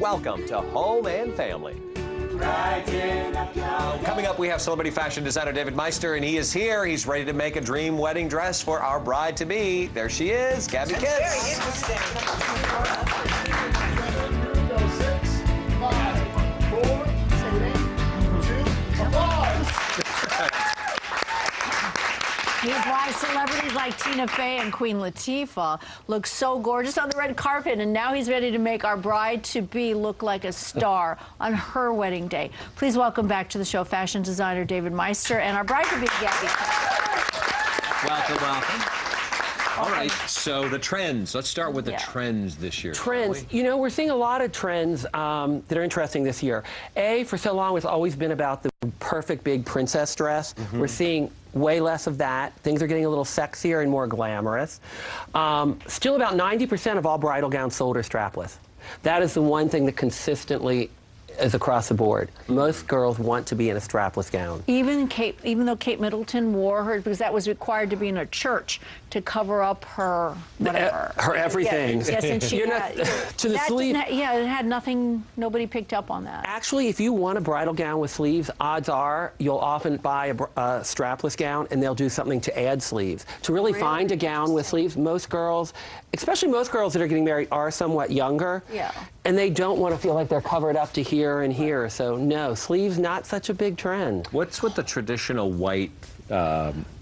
Welcome to Home and Family. Coming up, we have celebrity fashion designer David Meister, and he is here. He's ready to make a dream wedding dress for our bride-to-be. There she is, Gabby Kitts. Very interesting. 6, 5, 4, 3, 2, applause. He's why celebrities like Tina Fey and Queen Latifah look so gorgeous on the red carpet, and now he's ready to make our bride-to-be look like a star on her wedding day. Please welcome back to the show fashion designer David Meister and our bride-to-be, Gabby. Welcome, welcome. All right, so the trends. Let's start with the trends this year. Trends. You know, we're seeing a lot of trends that are interesting this year. For so long, it's always been about the perfect big princess dress. We're seeing way less of that. Things are getting a little sexier and more glamorous. Still about 90% of all bridal gowns sold are strapless. That is the one thing that consistently is across the board. Most girls want to be in a strapless gown. Even though Kate Middleton wore hers because that was required to be in a church to cover up her whatever. Her everything. Yes, and she had, to the sleeve. Yeah, it had nothing, nobody picked up on that. Actually, if you want a bridal gown with sleeves, odds are you'll often buy a strapless gown and they'll do something to add sleeves. To really find a gown with sleeves, most girls, especially most girls that are getting married, are somewhat younger. Yeah. And they don't want to feel like they're covered up to here and here. So no, sleeves not such a big trend. What's with the traditional white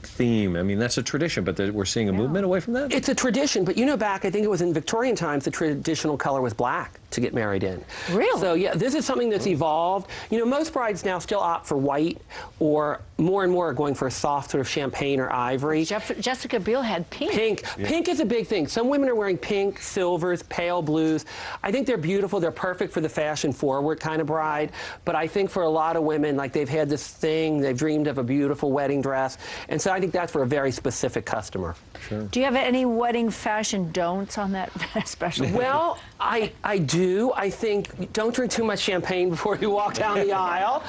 theme? I mean, that's a tradition, but we're seeing a movement away from that? It's a tradition, but you know, back, I think it was in Victorian times, the traditional color was black to get married in. Really? So yeah, this is something that's evolved. You know, most brides now still opt for white, or more and more are going for a soft sort of champagne or ivory. Jessica Biel had pink. Pink. Yeah. Pink is a big thing. Some women are wearing pink, silvers, pale blues. I think they're beautiful. They're perfect for the fashion-forward kind of bride. But I think for a lot of women, like they've had this thing, they've dreamed of a beautiful wedding dress. And so I think that's for a very specific customer. Sure. Do you have any wedding fashion don'ts on that special? Well, I do. I think don't drink too much champagne before you walk down the aisle.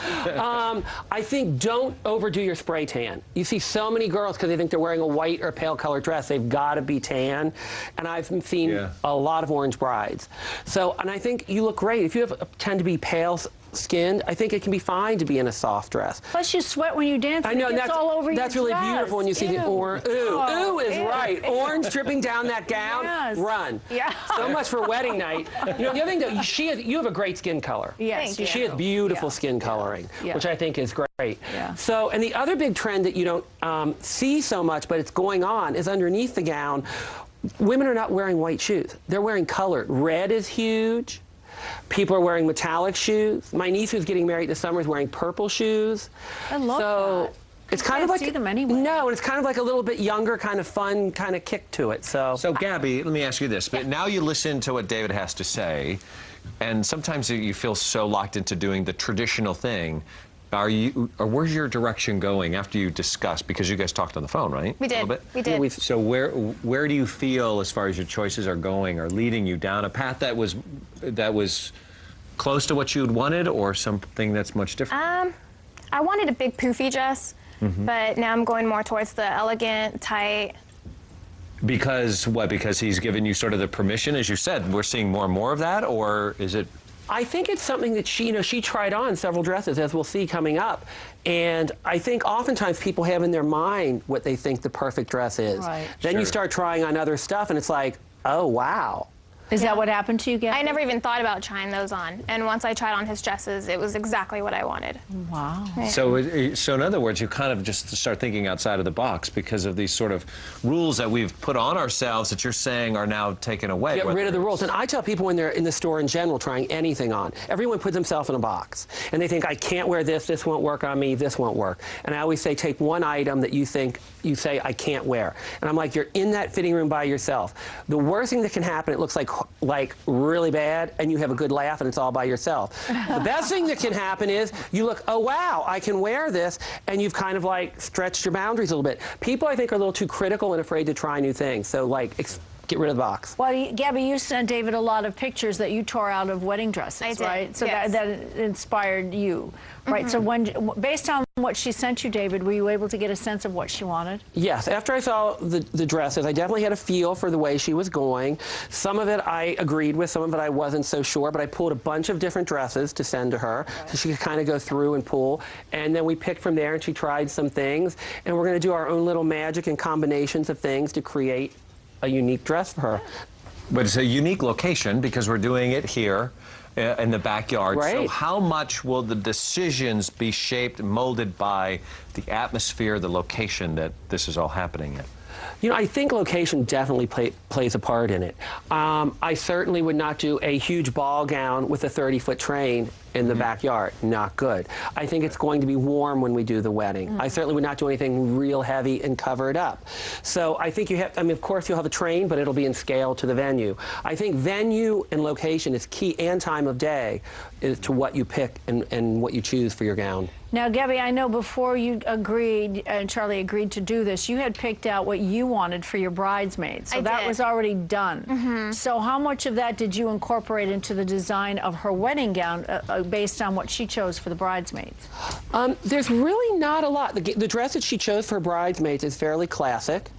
I think don't overdo your spray tan. You see so many girls, because they think they're wearing a white or pale colored dress, they've got to be tan. And I've seen a lot of orange brides. So, and I think you look great. If you tend to be pale skinned, I think it can be fine to be in a soft dress. Plus you sweat when you dance. I know, and that's all over your that's really dress. beautiful when you see the orange. Ooh is right. Orange dripping down that gown. Yes. Run. Yeah. So much for wedding night. You know, the other thing though, you have a great skin color. Yes. She has beautiful skin coloring, which I think is great. Yeah. So, and the other big trend that you don't see so much, but it's going on, is underneath the gown, women are not wearing white shoes. They're wearing colored. Red is huge. People are wearing metallic shoes. My niece who's getting married this summer is wearing purple shoes. I love that. It's kind of like see them anyway. No, and it's kind of like a little bit younger, kind of fun, kind of kick to it. So Gabby, let me ask you this. But now you listen to what David has to say, and sometimes you feel so locked into doing the traditional thing. Or where's your direction going after you discuss? Because you guys talked on the phone, right? We did. A little bit? We did. Yeah, so where do you feel, as far as your choices are going, are leading you down a path that was close to what you'd wanted, or something that's much different? I wanted a big poofy dress, but now I'm going more towards the elegant, tight. Because what? Because he's given you sort of the permission, as you said. We're seeing more and more of that, or is it? I think it's something that she tried on several dresses, as we'll see coming up. And I think oftentimes people have in their mind what they think the perfect dress is. Right. Then you start trying on other stuff, and it's like, oh, wow. Is that what happened to you, Gabby? I never even thought about trying those on. And once I tried on his dresses, it was exactly what I wanted. Wow. Yeah. So in other words, you kind of just start thinking outside of the box because of these sort of rules that we've put on ourselves that you're saying are now taken away. Get rid of the rules. And I tell people when they're in the store in general trying anything on, everyone puts themselves in a box. And they think, I can't wear this, this won't work on me, this won't work. And I always say, take one item that you say I can't wear. And I'm like, you're in that fitting room by yourself. The worst thing that can happen, it looks like really bad, and you have a good laugh and it's all by yourself. The best thing that can happen is you look, oh wow, I can wear this, and you've kind of like stretched your boundaries a little bit. People, I think, are a little too critical and afraid to try new things. So like, get rid of the box. Well, Gabby, you sent David a lot of pictures that you tore out of wedding dresses, I did, right? So yes. that inspired you, right? So based on what she sent you, David, were you able to get a sense of what she wanted? Yes, after I saw the dresses, I definitely had a feel for the way she was going. Some of it I agreed with, some of it I wasn't so sure, but I pulled a bunch of different dresses to send to her so she could kind of go through and pull. And then we picked from there, and she tried some things. And we're going to do our own little magic and combinations of things to create a unique dress for her. But it's a unique location because we're doing it here in the backyard. Right. So how much will the decisions be shaped, molded by the atmosphere, the location that this is all happening in? You know, I think location definitely plays a part in it. I certainly would not do a huge ball gown with a 30-foot train in the backyard. Not good. I think it's going to be warm when we do the wedding. I certainly would not do anything real heavy and cover it up. So I think you have, I mean, of course you'll have a train, but it'll be in scale to the venue. I think venue and location is key, and time of day is to what you pick and what you choose for your gown. Now, Gabby, I know before you agreed, and Charlie agreed to do this, you had picked out what you wanted for your bridesmaids. So that was already done. So how much of that did you incorporate into the design of her wedding gown based on what she chose for the bridesmaids? There's really not a lot. The dress that she chose for her bridesmaids is fairly classic.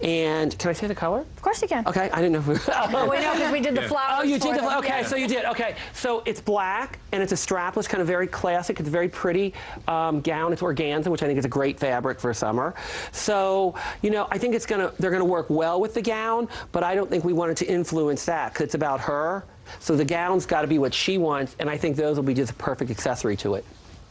And can I say the color? Of course you can. Okay, I didn't know if we Oh, we know because we did the flowers. Oh, you did for them. okay, so you did. Okay, so it's black and it's a strapless, kind of very classic. It's a very pretty gown. It's organza, which I think is a great fabric for summer. So, you know, I think they're gonna work well with the gown, but I don't think we wanted to influence that because it's about her. So the gown's got to be what she wants, and I think those will be just a perfect accessory to it.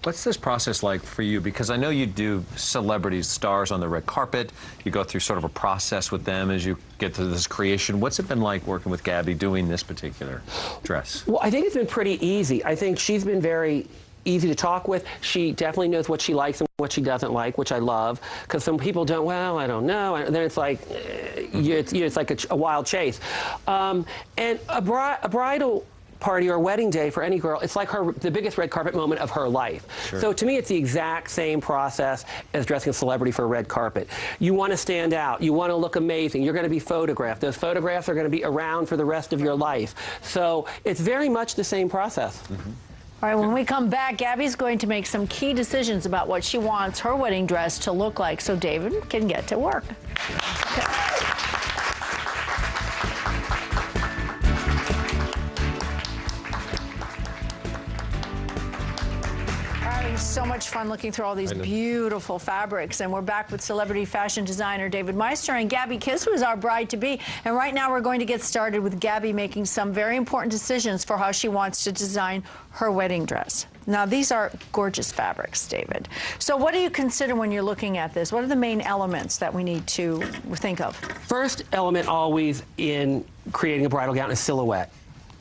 What's this process like for you? Because I know you do celebrities, stars on the red carpet. You go through sort of a process with them as you get to this creation. What's it been like working with Gabby doing this particular dress? Well, I think it's been pretty easy. I think she's been very easy to talk with. She definitely knows what she likes and what she doesn't like, which I love, because some people don't, well, I don't know. And then it's like, it's like a wild chase. And a bridal party or a wedding day for any girl, it's like the biggest red carpet moment of her life. Sure. So to me, it's the exact same process as dressing a celebrity for a red carpet. You want to stand out. You want to look amazing. You're going to be photographed. Those photographs are going to be around for the rest of your life. So it's very much the same process. All right, when we come back, Gabby's going to make some key decisions about what she wants her wedding dress to look like so David can get to work. So much fun looking through all these beautiful fabrics, and we're back with celebrity fashion designer David Meister and Gabby Kiss, who is our bride-to-be. And right now we're going to get started with Gabby making some very important decisions for how she wants to design her wedding dress. Now, these are gorgeous fabrics, David. So what do you consider when you're looking at this? What are the main elements that we need to think of? First element always in creating a bridal gown is silhouette.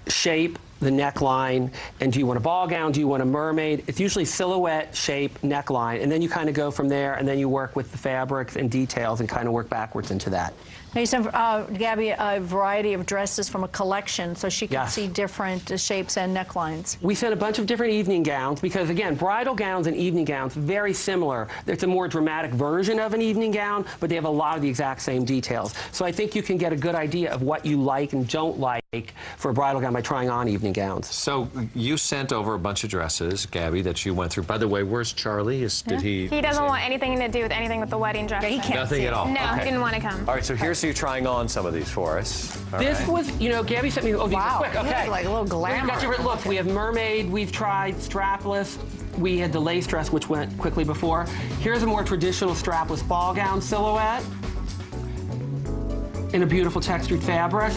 Shape, the neckline, and do you want a ball gown, do you want a mermaid? It's usually silhouette, shape, neckline, and then you kind of go from there, and then you work with the fabrics and details and kind of work backwards into that. Now you sent Gabby a variety of dresses from a collection so she can see different shapes and necklines. We sent a bunch of different evening gowns because, again, bridal gowns and evening gowns, very similar. It's a more dramatic version of an evening gown, but they have a lot of the exact same details. So I think you can get a good idea of what you like and don't like for a bridal gown by trying on evening gowns. So you sent over a bunch of dresses, Gabby, that you went through. By the way, where's Charlie? Did he? He doesn't want anything to do with anything with the wedding dress. He can't Nothing see at all. No, Okay. he didn't want to come. All right, so here's you trying on some of these for us. All This right. was, you know, Gabby sent me, oh, these are quick, These okay. are like a little glamour. We've got different looks. We have mermaid, we've tried strapless, we had the lace dress, which went quickly before. Here's a more traditional strapless ball gown silhouette in a beautiful textured fabric.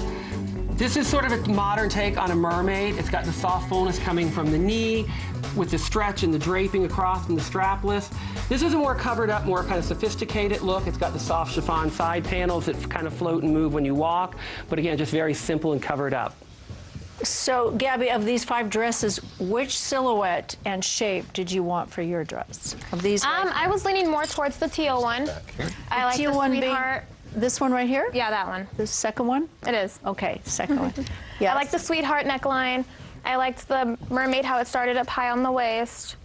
This is sort of a modern take on a mermaid. It's got the soft fullness coming from the knee with the stretch and the draping across from the strapless. This is a more covered up, more kind of sophisticated look. It's got the soft chiffon side panels that kind of float and move when you walk. But again, just very simple and covered up. So, Gabby, of these 5 dresses, which silhouette and shape did you want for your dress? Of these? I was leaning more towards the teal one. I like the teal one being sweetheart. This one right here? Yeah, that one. The second one? It is. Okay, second one. Yeah. I like the sweetheart neckline. I liked the mermaid, how it started up high on the waist.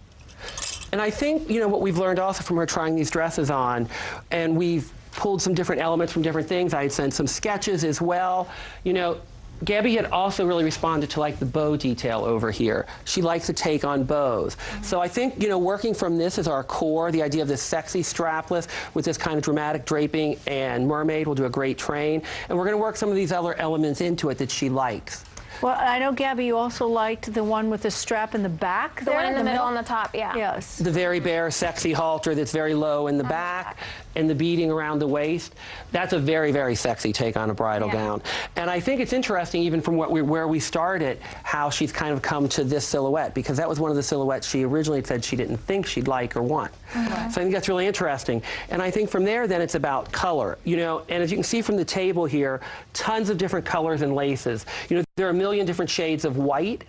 And I think, you know, what we've learned also from her trying these dresses on, and we've pulled some different elements from different things. I had sent some sketches as well. You know, Gabby had also really responded to like the bow detail over here. She likes to take on bows. So I think, you know, working from this as our core, the idea of this sexy strapless with this kind of dramatic draping and mermaid will do a great train. And we're going to work some of these other elements into it that she likes. Well, I know, Gabby, you also liked the one with the strap in the back. The one in the middle and the top, yeah. Yes. The very bare, sexy halter that's very low in the back and the beading around the waist. That's a very, very sexy take on a bridal gown. And I think it's interesting, even from where we started, how she's kind of come to this silhouette, because that was one of the silhouettes she originally said she didn't think she'd like or want. So I think that's really interesting. And I think from there, then it's about color, you know, and as you can see from the table here, tons of different colors and laces. You know, there are a million different shades of white.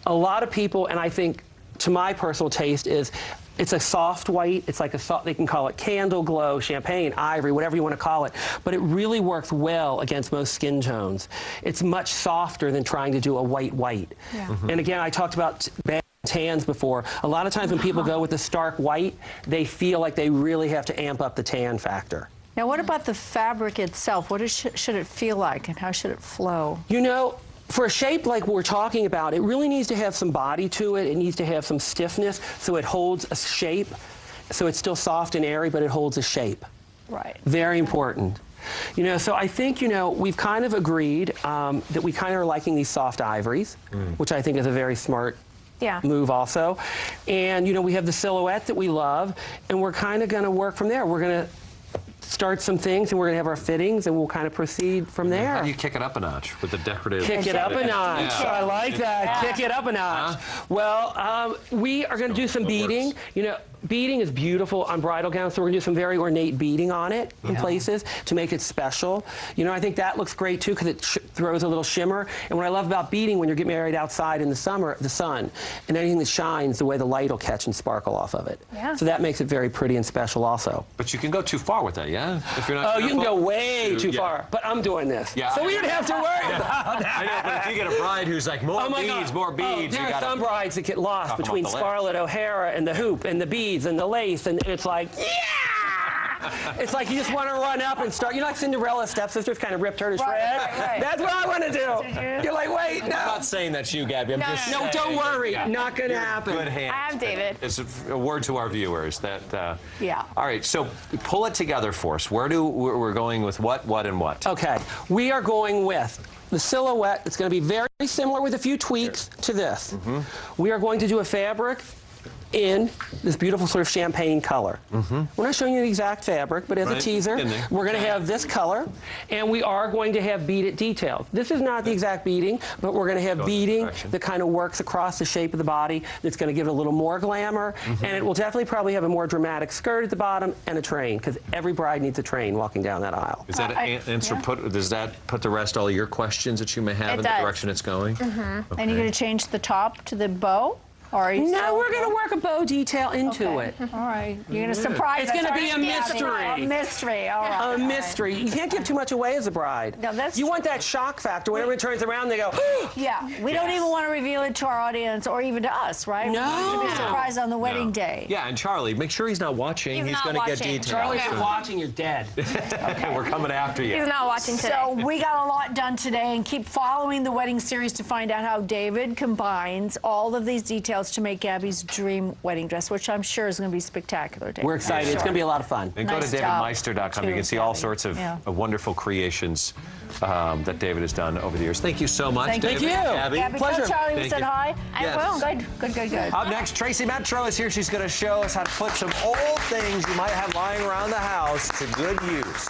A lot of people, and I think to my personal taste, is it's a soft white. It's like a soft, they can call it candle glow, champagne, ivory, whatever you want to call it. But it really works well against most skin tones. It's much softer than trying to do a white. And again, I talked about bad tans before. A lot of times when people go with the stark white, they feel like they really have to amp up the tan factor. Now, what about the fabric itself? What should it feel like, and how should it flow? You know, for a shape like we're talking about, it really needs to have some body to it. It needs to have some stiffness so it holds a shape. So it's still soft and airy, but it holds a shape. Right. Very important. You know, so I think, you know, we've kind of agreed that we kind of are liking these soft ivories, which I think is a very smart move also. And, you know, we have the silhouette that we love, and we're kind of going to work from there. We're going to start some things, and we're going to have our fittings, and we'll kind of proceed from there. How do you kick it up a notch with the decorative? Kick it up a notch. Yeah. I like that. Kick it up a notch. Well, we are going to do some beading. You know, beading is beautiful on bridal gowns, so we're going to do some very ornate beading on it in places to make it special. You know, I think that looks great too because it throws a little shimmer. And what I love about beading when you're getting married outside in the summer, the sun, and anything that shines, the way the light will catch and sparkle off of it. Yeah. So that makes it very pretty and special also. But you can go too far with that, yeah? If you're not Oh, you can go way too yeah. far. But I'm doing this. Yeah. So we don't have to worry about that. I know, but if you get a bride who's like, more beads, more beads, there you are gotta some brides that get lost between off the list. Scarlett O'Hara and the hoop and the beads and the lace, and it's like, it's like you just want to run up and start. You know, like Cinderella's stepsisters kind of ripped her to shreds. That's what I want to do. You're like, wait, no. I'm not saying that's you, Gabby. I'm just No, saying don't worry. that Not going to happen. Good hands. I have David. It's a word to our viewers that. Yeah. All right, so pull it together for us. We're going with what, and what? Okay, we are going with the silhouette. It's going to be very similar with a few tweaks to this. We are going to do a fabric in this beautiful sort of champagne color. We're not showing you the exact fabric, but as a teaser, we're going to have this color, and we are going to have beaded details. This is not the exact beading, but we're going to have beading that kind of works across the shape of the body that's going to give it a little more glamour, and it will definitely probably have a more dramatic skirt at the bottom and a train, because every bride needs a train walking down that aisle. Does that answer does that put to rest all your questions that you may have in the direction it's going? And you're going to change the top to the bow? Or are you No, we're going to work a bow detail into it. All right. You're going to surprise us. It's going to be a aren't you, mystery. Gabby? A mystery. All right. A mystery. You can't give too much away as a bride. No, that's you want that shock factor. Whenever it turns around, they go, Yeah, we don't even want to reveal it to our audience or even to us, right? No. We want it to be a surprise on the wedding day. Yeah, and Charlie, make sure he's not watching. He's not going to get watching. details. Charlie, if you're watching, you're dead. We're coming after you. He's not watching today. So we got a lot done today, and keep following the wedding series to find out how David combines all of these details to make Gabby's dream wedding dress, which I'm sure is going to be spectacular, David. We're excited. It's going to be a lot of fun. And go to Nice job, davidmeister.com. You too, can see all Gabby. sorts of Yeah. wonderful creations that David has done over the years. Thank you so much, Thank David. you. Gabby. Gabby, Pleasure. tell Charlie we Thank said you. hi. Yes. will. Good. Up next, Tracy Metro is here. She's going to show us how to put some old things you might have lying around the house to good use.